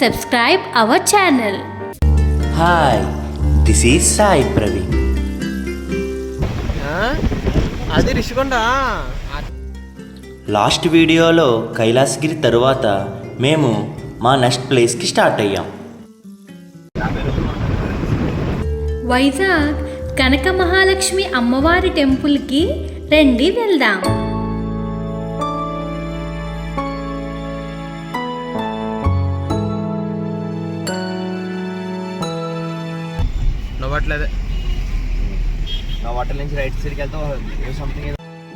subscribe our channel. Hi, this is Sai Praveen. అది Rishikonda. Last వీడియోలో కైలాసగిరి తరువాత మేము మా నెక్స్ట్ ప్లేస్కి స్టార్ట్ అయ్యాం. వైజాగ్ కనక మహాలక్ష్మి అమ్మవారి టెంపుల్కి రండి వెళ్దాం.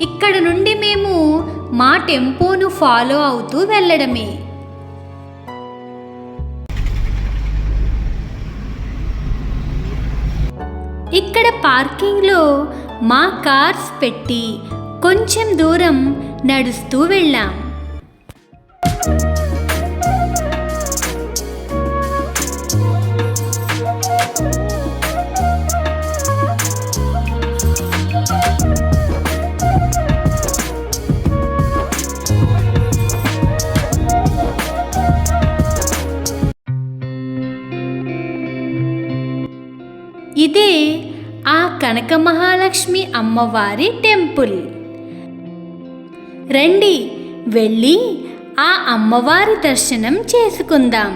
ఇక్కడ నుండి మేము మా టెంపోను ఫాలో అవుతూ వెళ్ళడమే. ఇక్కడ పార్కింగ్లో మా కార్స్ పెట్టి కొంచెం దూరం నడుస్తూ వెళ్ళాం. ఇదే ఆ కనక మహాలక్ష్మి అమ్మవారి టెంపుల్. రండి వెళ్ళి ఆ అమ్మవారి దర్శనం చేసుకుందాం.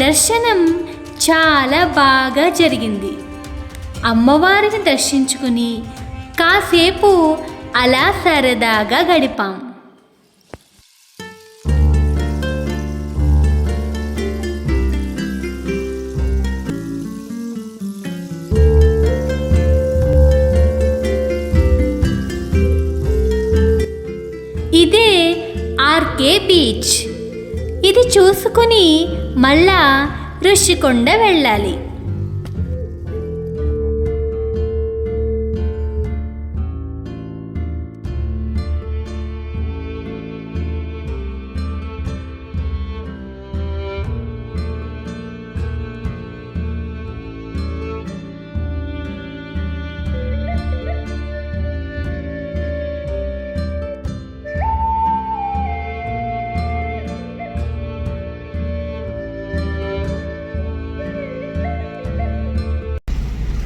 దర్శనం చాలా బాగా జరిగింది. అమ్మవారిని దర్శించుకుని కాసేపు అలా సరదాగా గడిపాం. ఇదే ఆర్కే బీచ్. ఇది చూసుకుని మళ్ళా ఋషికొండ వెళ్ళాలి.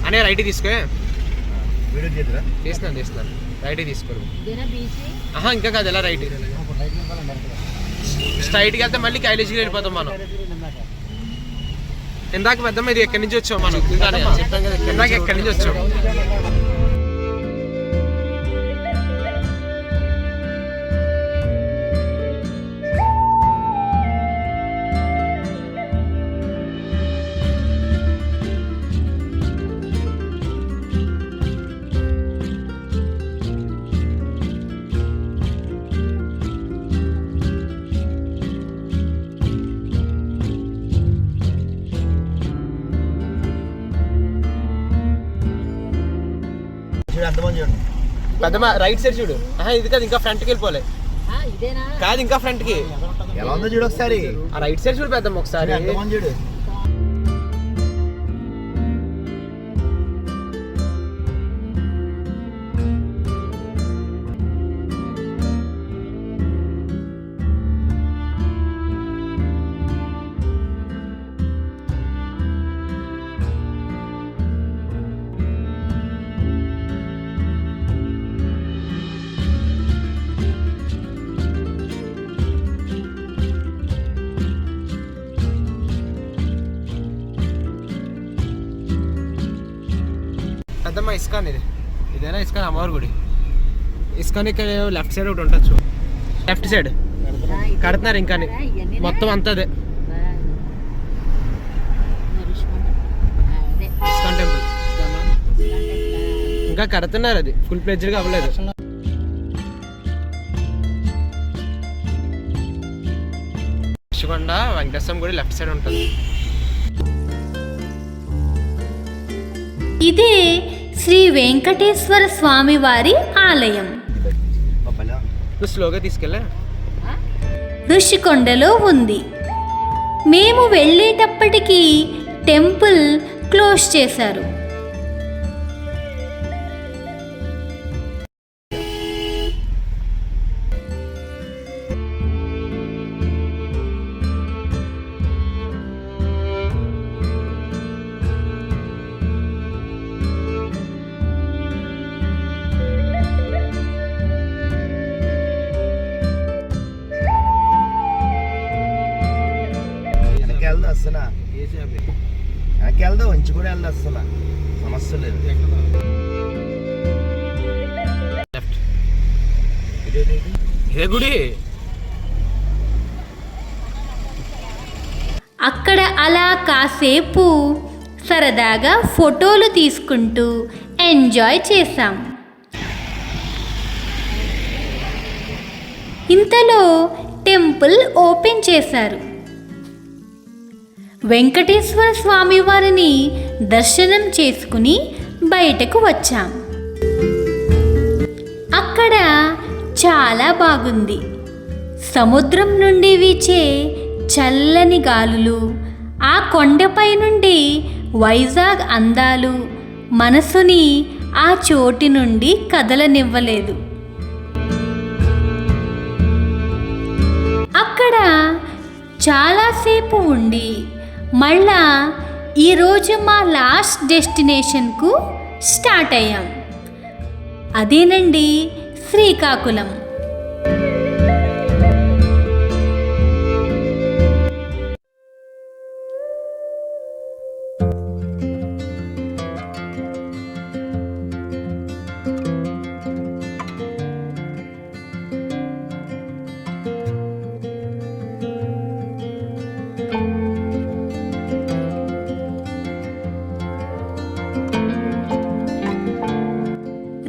అనే రైట్ తీసుకో. చేస్తున్నాను రైట్ తీసుకోరు. ఇంకా కాదు, ఎలా రైట్ స్ట్రైట్కి వెళ్తే మళ్ళీ కైలాసగిరి వెళ్ళిపోతాం మనం. ఇందాక పెద్దమ్మ ఇది ఎక్కడి నుంచి వచ్చాం మనం, చెప్పాం కదా ఇందాక ఎక్కడి నుంచి వచ్చాం. పెద్దమ్మ రైట్ సైడ్ చూడు. ఇది కాదు, ఇంకా ఫ్రంట్కి వెళ్ళిపోలే. కాదు, ఇంకా ఫ్రంట్కి. ఎలా ఉందో చూడు ఒకసారి. ఆ రైట్ సైడ్ చూడు పెద్దమ్మ ఒకసారి. చూడు. పెద్దమ్మ ఇస్కాన్ ఇదేనా ఇస్కాన్ అమ్మవారి గుడి. ఇస్కాన్ ఇక్కడ లెఫ్ట్ సైడ్ ఒకటి ఉండొచ్చు. లెఫ్ట్ సైడ్ కడుతున్నారు ఇంకా మొత్తం అంతా అదే ఇస్కాన్ టెంపుల్. ఇంకా కడుతున్నారు, అది ఫుల్ ప్లెడ్జ్డ్గా అవ్వలేదు. ఋషికొండ వెంకటేశ్వరం గుడి లెఫ్ట్ సైడ్ ఉంటుంది. ఇదే శ్రీ వెంకటేశ్వర స్వామి వారి ఆలయం. నువ్వు స్లోగా తీసుకెళ్ళా. ఋషికొండలో ఉంది. మేము వెళ్ళేటప్పటికి టెంపుల్ క్లోజ్ చేశారు. వెళ్దాం మంచి కూడా వెళ్దా, అసలు సమస్య లేదు. ఇదే గుడి. అక్కడ అలా కాసేపు సరదాగా ఫోటోలు తీసుకుంటూ ఎంజాయ్ చేశాం. ఇంతలో టెంపుల్ ఓపెన్ చేశారు. వెంకటేశ్వర స్వామి వారిని దర్శనం చేసుకుని బయటకు వచ్చాం. అక్కడ చాలా బాగుంది. సముద్రం నుండి వీచే చల్లని గాలులు, ఆ కొండపై నుండి వైజాగ్ అందాలు మనసుని ఆ చోటి నుండి కదలనివ్వలేదు. అక్కడ చాలాసేపు ఉండి మళ్ళా ఈరోజు మా లాస్ట్ డెస్టినేషన్కు స్టార్ట్ అయ్యాం. అదేనండి శ్రీకాకుళం.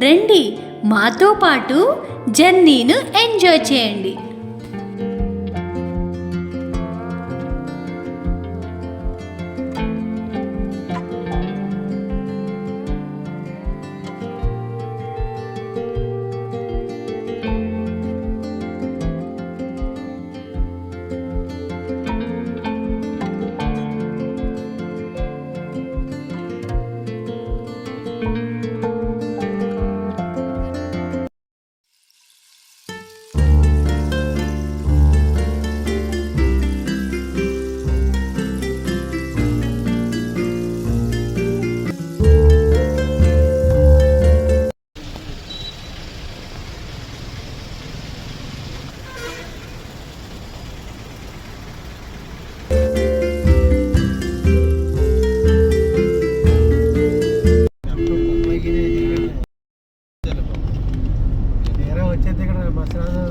రండి, మాతో పాటు జర్నీను ఎంజాయ్ చేయండి.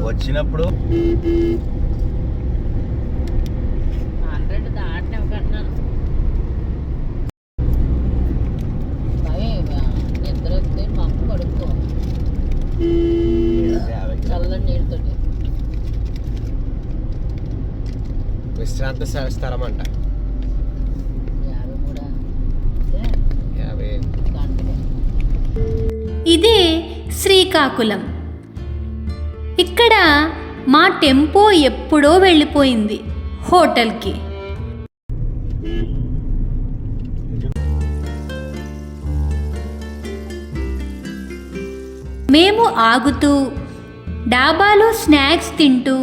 వచ్చినప్పుడు విశ్రాంతి స్థలం అంట. ఇదే శ్రీకాకుళం. ఇక్కడ మా టెంపో ఎప్పుడో వెళ్ళిపోయింది హోటల్కి. మేము ఆగుతూ డాబాలో స్నాక్స్ తింటూ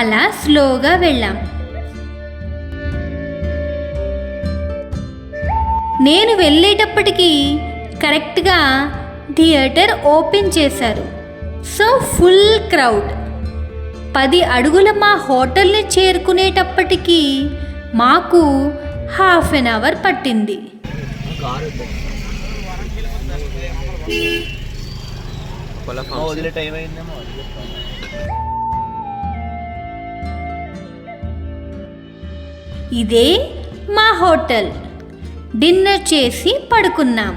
అలా స్లోగా వెళ్ళాం. నేను వెళ్ళేటప్పటికి కరెక్ట్గా థియేటర్ ఓపెన్ చేశారు. So full crowd. 10 అడుగుల మా హోటల్ని చేరుకునేటప్పటికీ మాకు ½ an hour పట్టింది. ఇదే మా హోటల్. డిన్నర్ చేసి పడుకున్నాం.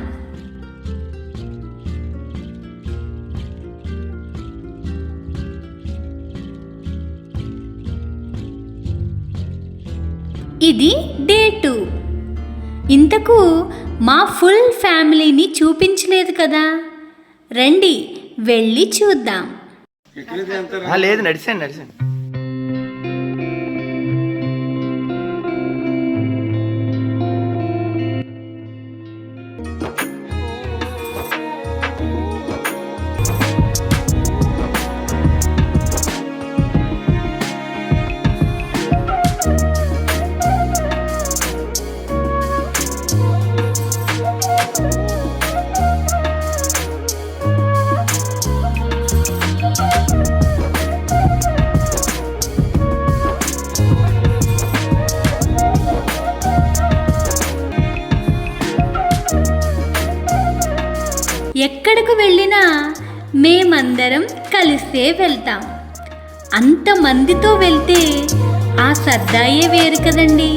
ఇది డే 2. ఇంతకు మా ఫుల్ ఫ్యామిలీని చూపించలేదు కదా, రండి వెళ్ళి చూద్దాం. లేదు, నడిచాను. ఎక్కడికి వెళ్ళినా మేమందరం కలిసే వెళ్తాం. అంతమందితో వెళ్తే ఆ సర్దాయే వేరు కదండి.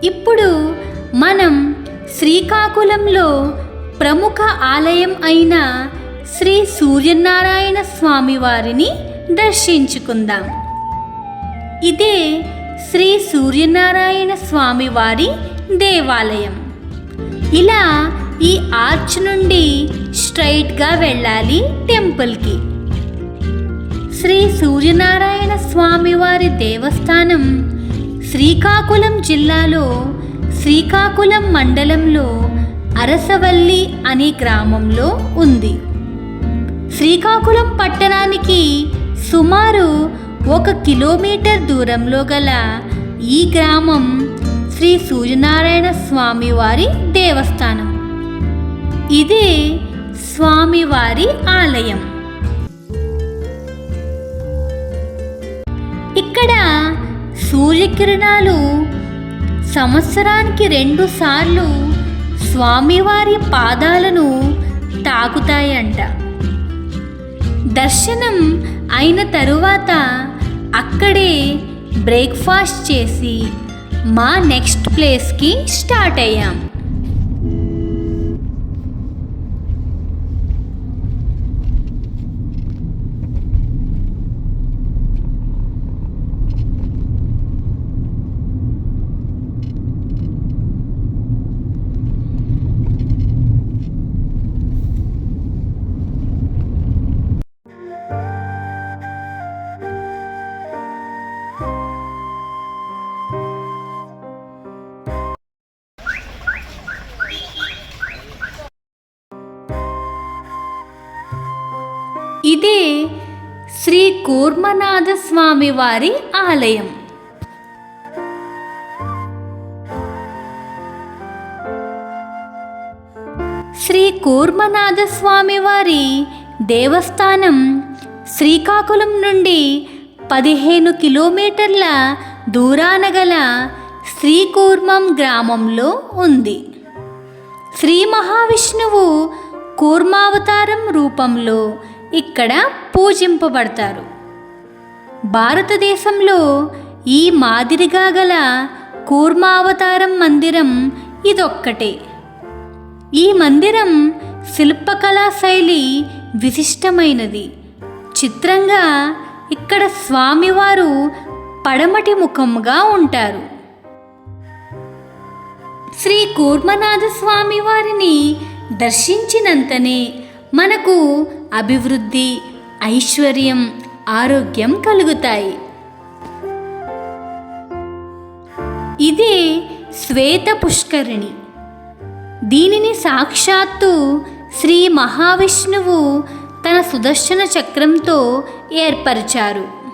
ఇప్పుడు మనం శ్రీకాకుళంలో ప్రముఖ ఆలయం అయిన శ్రీ సూర్యనారాయణ స్వామి వారిని దర్శించుకుందాం. ఇదే శ్రీ సూర్యనారాయణ స్వామి వారి దేవాలయం. ఇలా ఈ ఆర్చ్ నుండి స్ట్రైట్గా వెళ్ళాలి టెంపుల్కి. శ్రీ సూర్యనారాయణ స్వామి వారి దేవస్థానం శ్రీకాకుళం జిల్లాలో శ్రీకాకుళం మండలంలో అరసవల్లి అనే గ్రామంలో ఉంది. శ్రీకాకుళం పట్టణానికి సుమారు 1 కిలోమీటర్ దూరంలో గల ఈ గ్రామం శ్రీ సూర్యనారాయణ స్వామి వారి దేవస్థానం. ఇదే స్వామివారి ఆలయం. ఇక్కడ సూర్యకిరణాలు సంవత్సరానికి 2 సార్లు స్వామివారి పాదాలను తాకుతాయంట. దర్శనం అయిన తరువాత అక్కడే బ్రేక్ఫాస్ట్ చేసి మా నెక్స్ట్ ప్లేస్కి స్టార్ట్ అయ్యాం. ఇదే శ్రీ కూర్మనాథ స్వామి వారి ఆలయం. శ్రీ కూర్మనాథ స్వామి వారి దేవస్థానం శ్రీకాకుళం నుండి 15 కిలోమీటర్ల దూరాన గల శ్రీకూర్మం గ్రామంలో ఉంది. శ్రీ మహావిష్ణువు కూర్మావతారం రూపంలో ఇక్కడ పూజింపబడతారు. భారతదేశంలో ఈ మాదిరిగా గల కూర్మావతారం మందిరం ఇదొక్కటే. ఈ మందిరం శిల్పకళా శైలి విశిష్టమైనది. చిత్రంగా ఇక్కడ స్వామివారు పడమటి ముఖంగా ఉంటారు. శ్రీ కూర్మనాథ స్వామి వారిని దర్శించినంతనే మనకు అభివృద్ధి, ఐశ్వర్యం, ఆరోగ్యం కలుగుతాయి. ఇదే శ్వేత పుష్కరిణి. దీనిని సాక్షాత్తు శ్రీ మహావిష్ణువు తన సుదర్శన చక్రంతో ఏర్పరిచారు.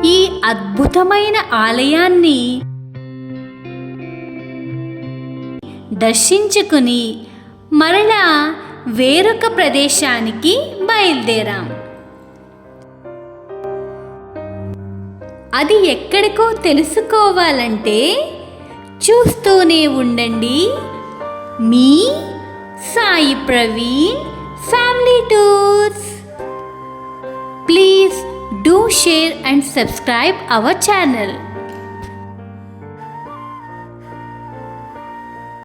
ఈ అద్భుతమైన ఆలయాన్ని దర్శించుకుని మరలా వేరొక ప్రదేశానికి బయలుదేరాం. అది ఎక్కడికో తెలుసుకోవాలంటే చూస్తూనే ఉండండి మీ Sai Praveen family tours. Please do share and subscribe our channel.